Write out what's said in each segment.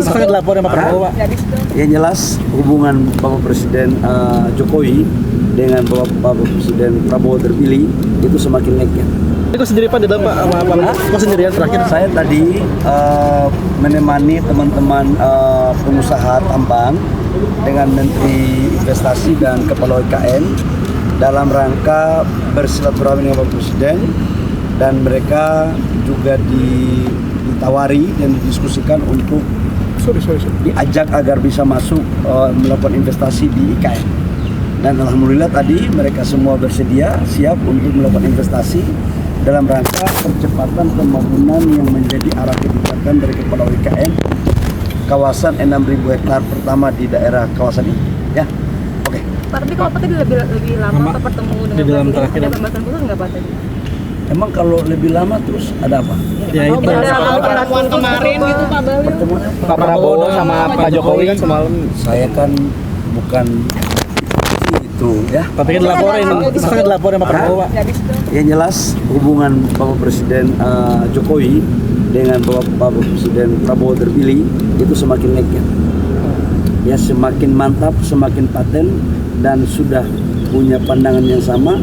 Sangat lapor sama Prabowo, Pak. Yang jelas hubungan Bapak Presiden Jokowi dengan Bapak Presiden Prabowo terpilih itu semakin lengket. Itu sendiri Pak di dalam Pak sama apa? Kok sendirian terakhir? Saya tadi menemani teman-teman pengusaha tambang dengan Menteri Investasi dan Kepala IKN dalam rangka bersilaturahmi dengan Bapak Presiden, dan mereka juga ditawari dan didiskusikan untuk diajak agar bisa masuk melakukan investasi di IKN. Dan alhamdulillah tadi mereka semua bersedia siap untuk melakukan investasi dalam rangka percepatan pembangunan yang menjadi arah kebijakan dari Kepala IKN kawasan 6.000 hektar pertama di daerah kawasan ini. Ya, oke. Pak, tapi kalau tadi lebih lama Pak bertemu dengan Presiden, ada pembahasan khusus nggak Pak tadi? Emang kalau lebih lama terus ada apa? Ya itu. Pertemuan kemarin gitu Pak Bahlil. Pertemuan Pak Prabowo sama Pak Jokowi kan semalam. saya kan bukan itu ya. Tapi kan dilaporin sama Prabowo, Pak. Yang jelas hubungan Bapak Presiden Jokowi dengan Bapak Presiden Prabowo terpilih itu semakin lengket. Ya, semakin mantap, semakin paten, dan sudah punya pandangan yang sama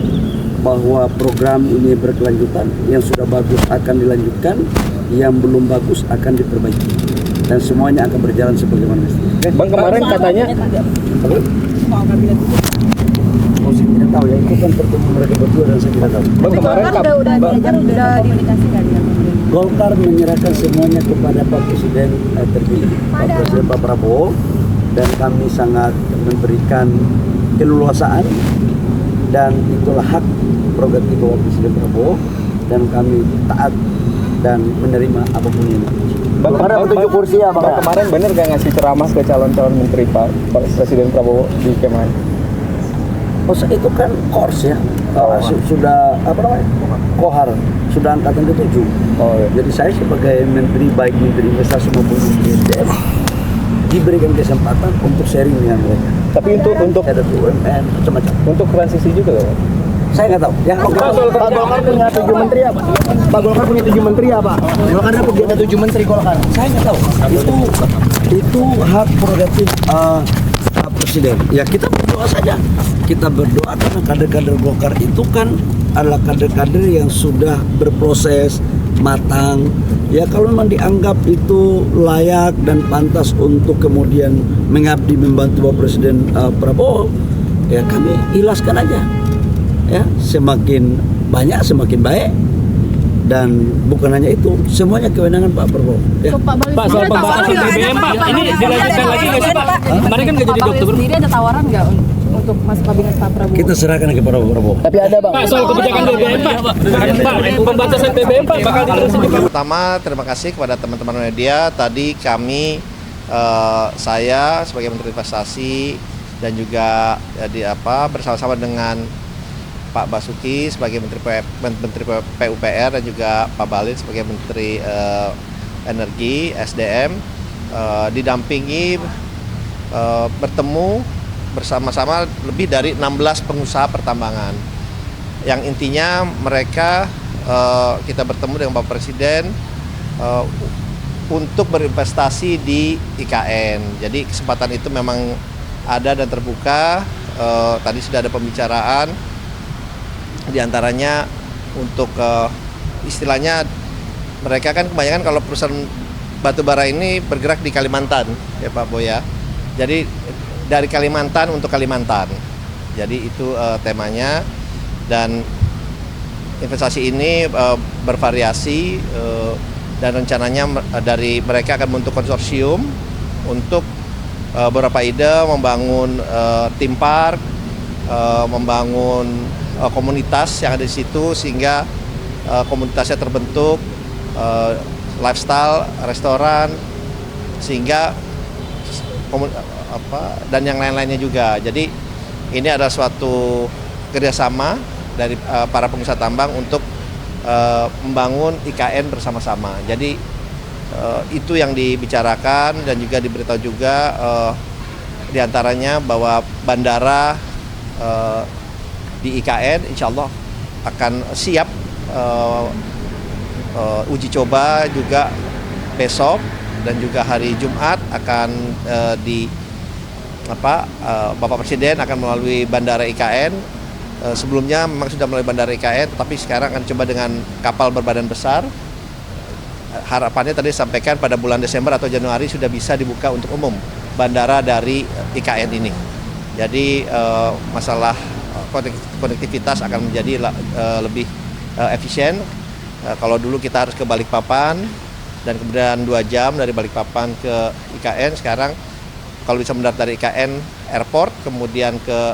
bahwa program ini berkelanjutan. Yang sudah bagus akan dilanjutkan, yang belum bagus akan diperbaiki, dan semuanya akan berjalan sebagaimana mestinya. Bang, kemarin katanya saya tidak tahu ya, itu kan pertemuan mereka berdua dan saya tidak tahu. Bang, kemarin udah diajak, udah komunikasi nggak dia? Golkar menyerahkan semuanya kepada Pak Presiden terpilih, Pak Presiden Pak Prabowo, dan kami sangat memberikan keleluasaan, dan itulah hak prerogatif Bapak Presiden Prabowo, dan kami taat dan menerima apapun yang diputuskan. Bang, kemarin 7 kursi ya Bang. Kemarin bener gak ngasih ceramah ke calon-calon menteri Pak Presiden Prabowo di Kemhan? Oh, itu kan kors ya, sudah apa namanya, kohar, sudah angkatan ke-7. Oh, iya. Jadi saya sebagai menteri, baik menteri investasi maupun menteri SDM, diberikan kesempatan untuk sharing dengan mereka. Tapi untuk ada UMN macam-macam. untuk transisi juga loh. Saya nggak tahu. Ya, Pak Golkar punya 7 menteri apa? Pak Golkar punya 7 menteri apa? Golkar punya 7 menteri Golkar. saya nggak tahu. Itu hak prerogatif Pak Presiden. Ya, kita berdoa saja. Kita berdoa karena kader-kader Golkar itu kan adalah kader-kader yang sudah berproses matang. Ya, kalau memang dianggap itu layak dan pantas untuk kemudian mengabdi membantu Bapak Presiden Prabowo, ya kami ikhlaskan aja. Ya, semakin banyak semakin baik, dan bukan hanya itu, semuanya kewenangan Pak Prabowo. Ya. Pak, soal pembahasan BBM Pak, ini dilanjutkan lagi nggak sih Pak? Kemarin kan nggak jadi dokter. Sendiri ada tawaran nggak untuk masuk kabinet Pak Prabowo? Kita serahkan ke Pak Prabowo. Tapi ada Bang. Pak, soal kebijakan BBM Pak, pembatasan BBM Pak bakal diterusin. Pertama, terima kasih kepada teman-teman media. Tadi kami, saya sebagai Menteri Investasi dan juga bersama-sama dengan Pak Basuki sebagai Menteri PUPR dan juga Pak Bahlil sebagai Menteri Energi SDM didampingi bertemu bersama-sama lebih dari 16 pengusaha pertambangan, yang intinya mereka kita bertemu dengan Bapak Presiden untuk berinvestasi di IKN. Jadi kesempatan itu memang ada dan terbuka. Tadi sudah ada pembicaraan, diantaranya untuk istilahnya mereka kan kebanyakan kalau perusahaan batubara ini bergerak di Kalimantan ya Pak Boya. Jadi dari Kalimantan untuk Kalimantan. Jadi itu temanya, dan investasi ini bervariasi dan rencananya dari mereka akan membentuk konsorsium untuk beberapa ide membangun theme park, membangun komunitas yang ada di situ sehingga komunitasnya terbentuk, lifestyle, restoran, sehingga dan yang lain-lainnya juga. Jadi ini adalah suatu kerjasama dari para pengusaha tambang untuk membangun IKN bersama-sama. Jadi itu yang dibicarakan dan juga diberitahu juga diantaranya bahwa bandara di IKN insya Allah akan siap uji coba juga besok, dan juga hari Jumat akan Bapak Presiden akan melalui Bandara IKN. Sebelumnya memang sudah melalui Bandara IKN, tetapi sekarang akan coba dengan kapal berbadan besar. Harapannya tadi disampaikan pada bulan Desember atau Januari sudah bisa dibuka untuk umum bandara dari IKN ini. Jadi masalah konektivitas akan menjadi lebih efisien. Kalau dulu kita harus ke Balikpapan dan kemudian 2 jam dari Balikpapan ke IKN, sekarang kalau bisa mendarat dari IKN Airport kemudian ke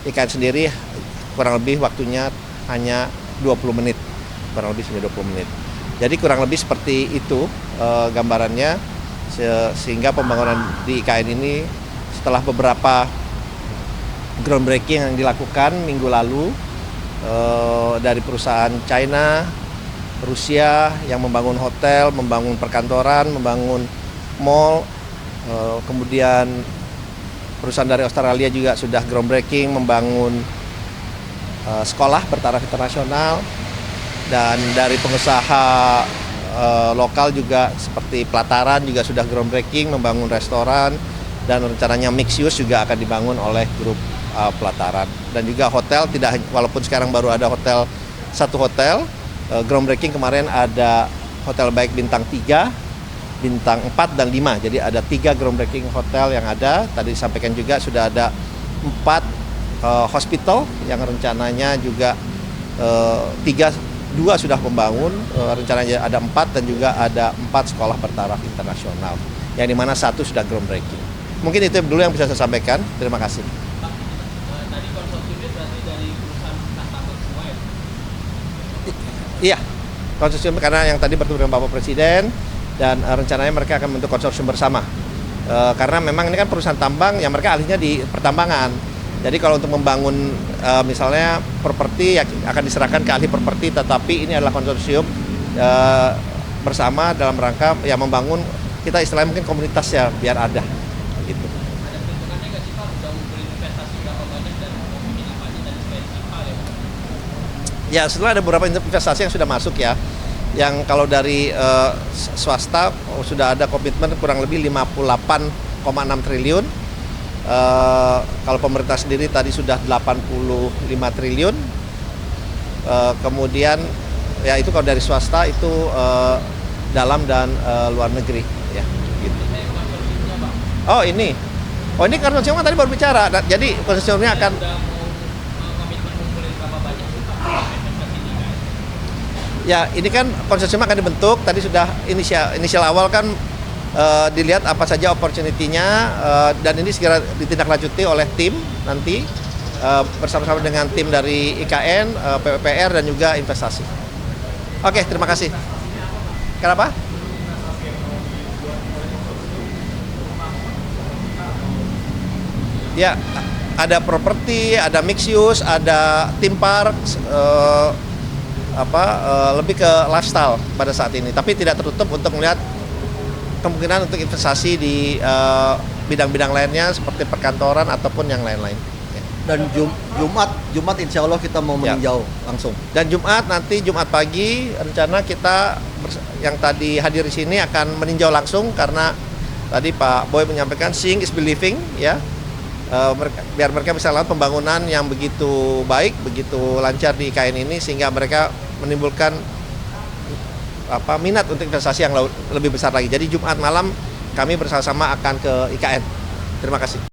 IKN sendiri kurang lebih waktunya hanya 20 menit. Kurang lebih 20 menit. Jadi kurang lebih seperti itu gambarannya, sehingga pembangunan di IKN ini setelah beberapa groundbreaking yang dilakukan minggu lalu dari perusahaan China, Rusia yang membangun hotel, membangun perkantoran, membangun mall, kemudian perusahaan dari Australia juga sudah groundbreaking membangun sekolah bertaraf internasional. Dan dari pengusaha lokal juga seperti Pelataran juga sudah groundbreaking membangun restoran, dan rencananya mixed use juga akan dibangun oleh grup Pelataran. Dan juga hotel, walaupun sekarang baru ada satu hotel, groundbreaking kemarin ada hotel baik bintang 3, bintang 4 dan 5. Jadi ada 3 groundbreaking hotel yang ada. Tadi disampaikan juga sudah ada 4 hospital yang rencananya juga 2 sudah membangun, rencananya ada 4, dan juga ada 4 sekolah bertaraf internasional, yang dimana 1 sudah groundbreaking. Mungkin itu dulu yang bisa saya sampaikan. Terima kasih. Tadi konsorsiumnya berarti dari perusahaan transportasi semua ya? Iya, konsorsium, karena yang tadi bertemu dengan Bapak Presiden, dan rencananya mereka akan membentuk konsorsium bersama. Karena memang ini kan perusahaan tambang yang mereka ahlinya di pertambangan. Jadi kalau untuk membangun misalnya properti akan diserahkan ke ahli properti, tetapi ini adalah konsorsium bersama dalam rangka membangun, kita istilahnya mungkin komunitas ya, biar ada gitu. Ada perhitungannya nggak sih Pak, udah ngumpulin investasi berapa banyak dan mau bikin apa aja dan supaya apa ya Pak? Ya, setelah ada beberapa investasi yang sudah masuk ya, yang kalau dari swasta sudah ada komitmen kurang lebih 58,6 triliun. Kalau pemerintah sendiri tadi sudah 85 triliun. Kemudian ya itu kalau dari swasta itu dalam dan luar negeri ya gitu. Oh ini konsorsium tadi baru bicara. Jadi konsorsiumnya akan ya, ini kan konsorsium akan dibentuk. Tadi sudah inisial awal kan dilihat apa saja opportunity-nya, dan ini segera ditindaklanjuti oleh tim nanti bersama-sama dengan tim dari IKN, PUPR dan juga investasi. Oke, terima kasih. Kenapa? Ya, ada properti, ada mixed use, ada theme park, lebih ke lifestyle pada saat ini. Tapi tidak tertutup untuk melihat kemungkinan untuk investasi di bidang-bidang lainnya seperti perkantoran ataupun yang lain-lain. Dan Jumat insya Allah kita mau meninjau langsung. Dan Jumat pagi rencana kita yang tadi hadir di sini akan meninjau langsung, karena tadi Pak Boy menyampaikan seeing is believing ya. Biar mereka bisa lihat pembangunan yang begitu baik, begitu lancar di IKN ini, sehingga mereka menimbulkan minat untuk investasi yang lebih besar lagi. Jadi Jumat malam kami bersama-sama akan ke IKN. Terima kasih.